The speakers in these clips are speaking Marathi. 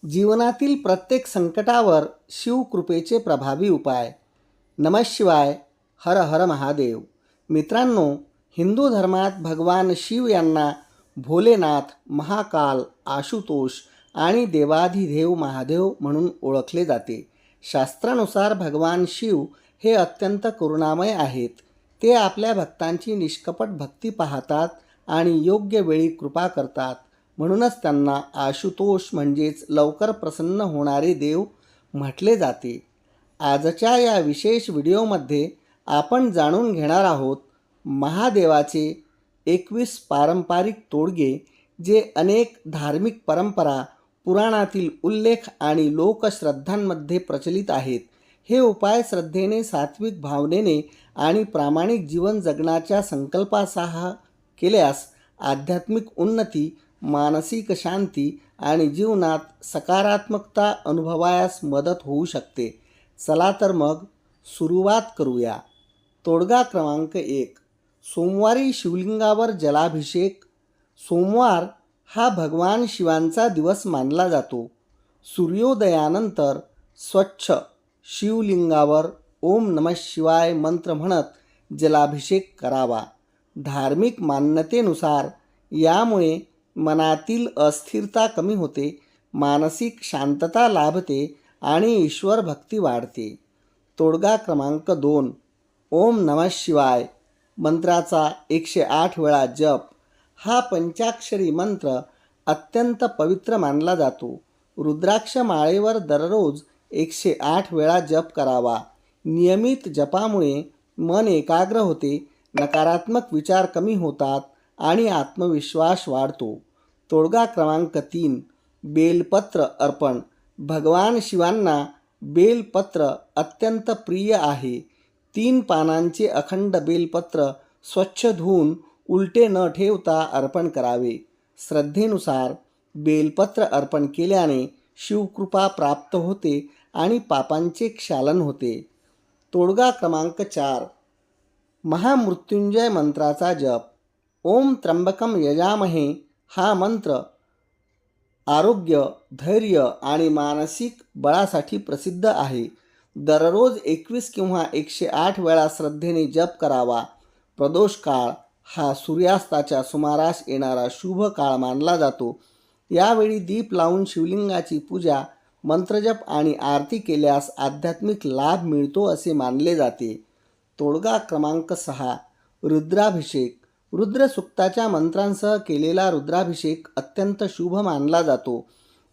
जीवनातील प्रत्येक संकटावर शिवकृपेचे प्रभावी उपाय. नमः शिवाय. हर हर महादेव. मित्रांनो, हिंदू धर्मात भगवान शिव यांना भोलेनाथ, महाकाल, आशुतोष आणि देवाधिदेव महादेव म्हणून ओळखले जाते. शास्त्रानुसार भगवान शिव हे अत्यंत करुणामय आहेत. ते आपल्या भक्तांची निष्कपट भक्ती पाहतात आणि योग्य वेळी कृपा करतात. म्हणूनच त्यांना आशुतोष म्हणजेच लवकर प्रसन्न होणारे देव म्हटले जाते. आजच्या या विशेष व्हिडिओमध्ये आपण जाणून घेणार आहोत महादेवाचे 21 पारंपरिक तोडगे, जे अनेक धार्मिक परंपरा, पुराणातील उल्लेख आणि लोकश्रद्धांमध्ये प्रचलित आहेत. हे उपाय श्रद्धेने, सात्विक भावनेने आणि प्रामाणिक जीवन जगण्याच्या संकल्पासह केल्यास आध्यात्मिक उन्नती, मानसिक शांती आणि जीवनात सकारात्मकता अनुभवायास मदत होऊ शकते. चला तर मग सुरुवात करूया. तोडगा क्रमांक 1. सोमवारी शिवलिंगावर जलाभिषेक. सोमवार हा भगवान शिवांचा दिवस मानला जातो. सूर्योदयानंतर स्वच्छ शिवलिंगावर ओम नमः शिवाय मंत्र म्हणत जलाभिषेक करावा. धार्मिक मान्यतेनुसार यामुळे मनातील अस्थिरता कमी होते, मानसिक शांतता लाभते आणि ईश्वर भक्ती वाढते. तोडगा क्रमांक 2. ओम नमः शिवाय मंत्राचा 108 वेळा जप. हा पंचाक्षरी मंत्र अत्यंत पवित्र मानला जातो. रुद्राक्ष माळेवर दररोज 108 वेळा जप करावा. नियमित जपामुळे मन एकाग्र होते, नकारात्मक विचार कमी होतात आणि आत्मविश्वास वाढतो. तोडगा क्रमांक 3. बेलपत्र अर्पण. भगवान शिवांना बेलपत्र अत्यंत प्रिय आहे. 3 पानांचे अखंड बेलपत्र स्वच्छ धुवून उलटे न ठेवता अर्पण करावे. श्रद्धेनुसार बेलपत्र अर्पण केल्याने शिवकृपा प्राप्त होते आणि पापांचे क्षालन होते. तोडगा क्रमांक 4. महामृत्युंजय मंत्राचा जप. ओम त्र्यंबकम यजामहे हा मंत्र आरोग्य, धैर्य आणि मानसिक बळासाठी प्रसिद्ध आहे. दररोज 21 किंवा 108 वेळा श्रद्धेने जप करावा. प्रदोष काळ हा सूर्यास्ताच्या सुमारास येणारा शुभ काळ मानला जातो. यावेळी दीप लावून शिवलिंगाची पूजा, मंत्रजप आणि आरती केल्यास आध्यात्मिक लाभ मिळतो असे मानले जाते. तोडगा क्रमांक 6. रुद्राभिषेक. रुद्रसूक्ताच्या मंत्रांसह केलेला रुद्राभिषेक अत्यंत शुभ मानला जातो.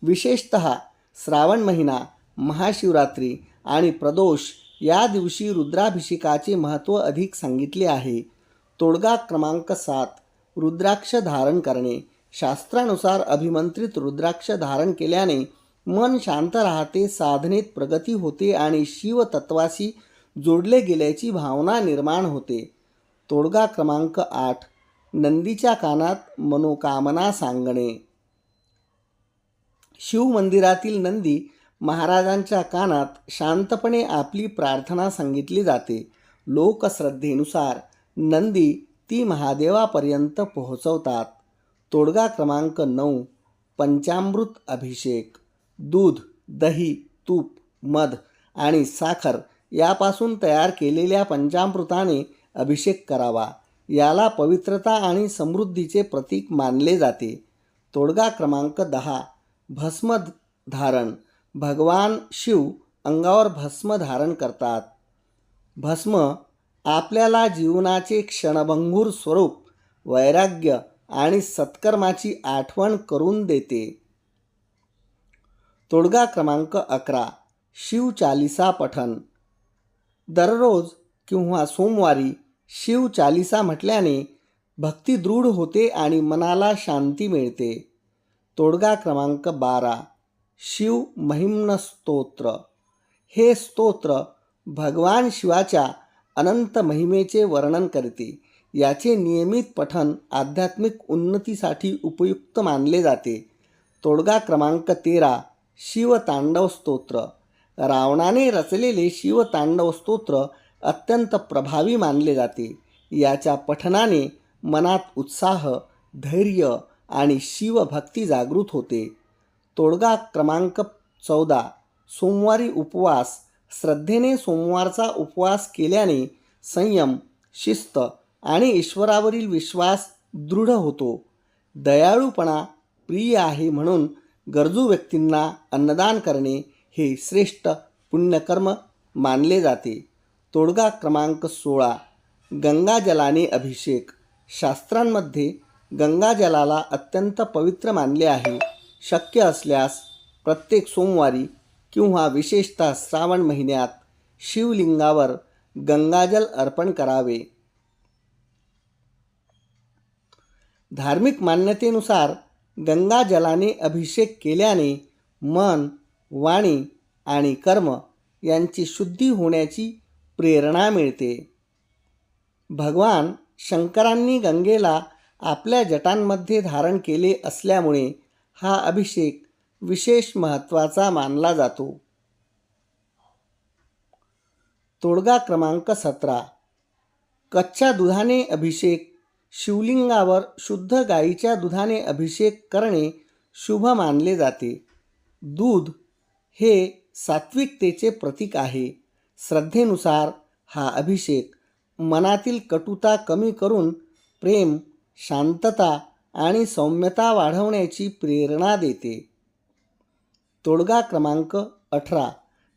विशेषतः श्रावण महिना, महाशिवरात्री आणि प्रदोष या दिवशी रुद्राभिषेकाचे महत्त्व अधिक सांगितले आहे. तोडगा क्रमांक 7. रुद्राक्ष धारण करणे. शास्त्रानुसार अभिमंत्रित रुद्राक्ष धारण केल्याने मन शांत राहते, साधनेत प्रगती होते आणि शिवतत्वाशी जोडले गेल्याची भावना निर्माण होते. तोडगा क्रमांक 8. नंदीच्या कानात मनोकामना सांगणे. शिवमंदिरातील नंदी महाराजांच्या कानात शांतपणे आपली प्रार्थना सांगितली जाते. लोकश्रद्धेनुसार नंदी ती महादेवापर्यंत पोहोचवतात. तोडगा क्रमांक 9. पंचामृत अभिषेक. दूध, दही, तूप, मध आणि साखर यापासून तयार केलेल्या पंचामृताने अभिषेक करावा. याला पवित्रता आणि समृद्धीचे प्रतीक मानले जाते. तोडगा क्रमांक 10. भस्म धारण. भगवान शिव अंगावर भस्म धारण करतात. भस्म आपल्याला जीवनाचे क्षणभंगूर स्वरूप, वैराग्य आणि सत्कर्माची आठवण करून देते. तोडगा क्रमांक 11. शिवचालिसा पठण. दररोज किंवा सोमवारी शिवचालिसा म्हटल्याने भक्ती दृढ होते आणि मनाला शांती मिळते. तोडगा क्रमांक 12. शिव महिम्न स्तोत्र. हे स्तोत्र भगवान शिवाच्या अनंत महिमेचे वर्णन करते. याचे नियमित पठण आध्यात्मिक उन्नतीसाठी उपयुक्त मानले जाते. तोडगा क्रमांक 13. शिवतांडव स्तोत्र. रावणाने रचलेले शिवतांडव स्तोत्र अत्यंत प्रभावी मानले जाते. याच्या पठणाने मनात उत्साह, धैर्य आणि शिवभक्ती जागृत होते. तोडगा क्रमांक 14. सोमवारी उपवास. श्रद्धेने सोमवारचा उपवास केल्याने संयम, शिस्त आणि ईश्वरावरील विश्वास दृढ होतो. दयाळूपणा प्रिय आहे म्हणून गरजू व्यक्तींना अन्नदान करणे हे श्रेष्ठ पुण्यकर्म मानले जाते. तोडगा क्रमांक 16. गंगाजलाने अभिषेक. शास्त्रांमध्ये गंगाजलाला अत्यंत पवित्र मानले आहे. शक्य असल्यास प्रत्येक सोमवारी किंवा विशेषतः श्रावण महिन्यात शिवलिंगावर गंगाजल अर्पण करावे. धार्मिक मान्यतेनुसार गंगाजलाने अभिषेक केल्याने मन, वाणी आणि कर्म यांची शुद्धी होण्याची प्रेरणा मिळते. भगवान शंकरांनी गंगेला आपल्या जटांमध्ये धारण केले असल्यामुळे हा अभिषेक विशेष महत्त्वाचा मानला जातो. तोडगा क्रमांक 17. कच्च्या दुधाने अभिषेक. शिवलिंगावर शुद्ध गाईच्या दुधाने अभिषेक करणे शुभ मानले जाते. दूध हे सात्विकतेचे प्रतीक आहे. श्रद्धेनुसार हा अभिषेक मनातील कटुता कमी करून प्रेम, शांतता आणि सौम्यता वाढवण्याची प्रेरणा देते. तोडगा क्रमांक 18.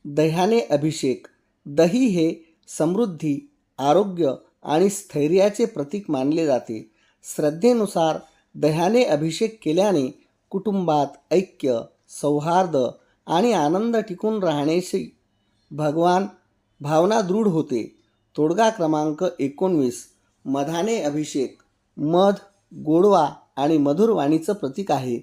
दह्याने अभिषेक. दही हे समृद्धी, आरोग्य आणि स्थैर्याचे प्रतीक मानले जाते. श्रद्धेनुसार दह्याने अभिषेक केल्याने कुटुंबात ऐक्य, सौहार्द आणि आनंद टिकून राहण्याची भावना दृढ होते. तोडगा क्रमांक 19. मधाने अभिषेक. मध गोडवा आणि मधुर वाणीचं प्रतीक आहे.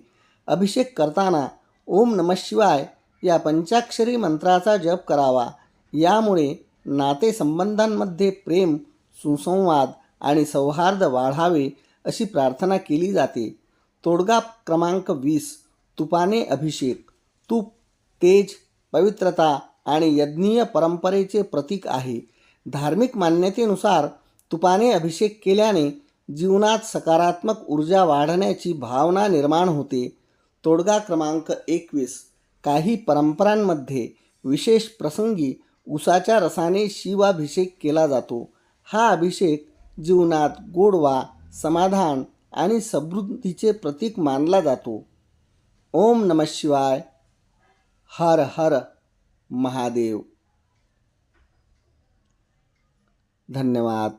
अभिषेक करताना ओम नमः शिवाय या पंचाक्षरी मंत्राचा जप करावा. यामुळे नातेसंबंधांमध्ये प्रेम, सुसंवाद आणि सौहार्द वाढावे अशी प्रार्थना केली जाते. तोडगा क्रमांक 20. तुपाने अभिषेक. तूप तेज, पवित्रता आणि यज्ञीय परंपरेचे प्रतीक आहे. धार्मिक मान्यतेनुसार तुपाने अभिषेक केल्याने जीवनात सकारात्मक ऊर्जा वाढण्याची भावना निर्माण होते. तोडगा क्रमांक 21. काही परंपरांमध्ये विशेष प्रसंगी उसाच्या रसाने शिवाभिषेक केला जातो. हा अभिषेक जीवनात गोडवा, समाधान आणि समृद्धीचे प्रतीक मानला जातो. ओम नमः शिवाय. हर हर महादेव. धन्यवाद.